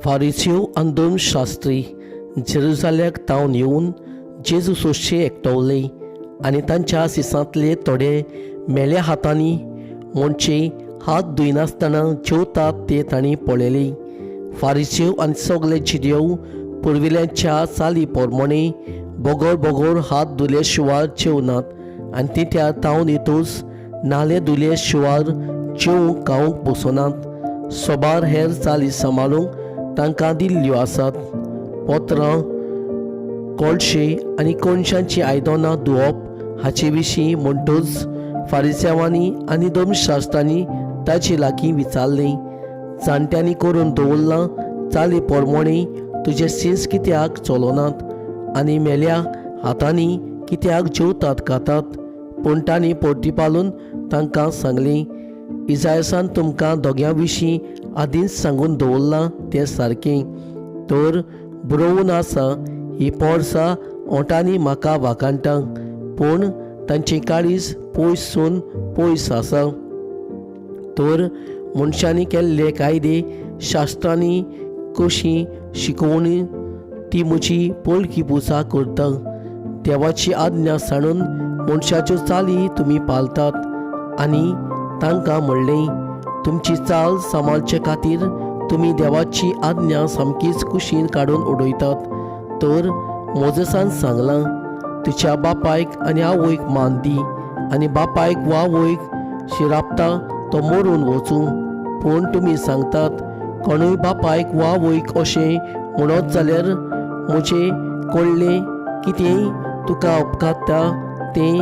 फारिस्यो आनी दोन शास्त्री जेरुसाल्याक तावन येवन जेजू सोंशे एकटवले आनी तांच्या सिसांतले थोडे मेल्या हातांनी मोंडचे हात धुयनासतना जेवतात ते तांणी पळयले. फारिस्यो आनी सगळे जिदेव पुर्विल्यांच्या चाली पोरमोणे बोगोर बोगोर हात धुले शिवार जेवनात आनी तित्या तावन येतूच नाले धुले शिवार जेवंक खावंक बसोनात. सोबार हेर चाली सांबाळूंक तांकां दिल्ल्यो आसात. पोत्रां, कोळशे आनी कोणशांची आयदनां धुवप हाचे विशीं म्हणटूच फारिसेवांनी आनी धर्मशास्त्रांनी ताचे लागीं विचारलें, जाणट्यांनी करून दवरलां चाली पोरमोणे तुजे सीस कित्याक चलोनात आनी मेल्या हातांनी कित्याक जेवतात खातात. पूण तांणी पोरतीपालून तांकां सांगलें, इजायासान तुमकां दोग्यां विशीं आदींच सांगून दवरलां तें सारकें. तर बरोवन आसा ही पोरसां ओंटांनी म्हाका वाकाणटा, पूण तांचें काळीज पयसून पयस आसा. तर मनशांनी केल्ले कायदे शास्त्रांनी कशी शिकोवणी ती म्हजी पळकी पुजा करता. देवाची आज्ञा सांडून मनशाच्यो चाली तुमी पाळटात आनी तांकां म्हणलें, तुमची चाल सांबाळचे खातीर तुमी देवाची आज्ञा सामकीच कुशीन काडून उडयतात. तर मोजेसान सांगलां, तुज्या बापायक आनी आवयक मान दी आनी बापायक वा आवयक शिरापता तो मरून वचूं. पूण तुमी सांगतात, कोणूय बापायक वा आवयक अशें म्हणत जाल्यार म्हजें कोडलें कितेंय तुका उपकारता तें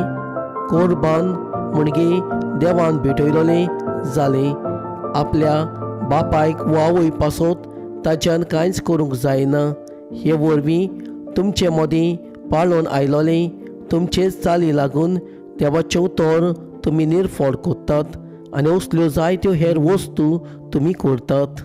कोरबान म्हणगे देवान भेटयलोलें जालें. आपल्या बापायक वा आवय पासत ताच्यान कांयच करूंक जायना. हे वरवीं तुमचे मदीं पाळोवन आयलोलें तुमचेच चाली लागून देवाच्यो तोर तुमी निर्फोड कोत्तात आनी असल्यो जायत्यो हेर वस्तू तुमी करतात.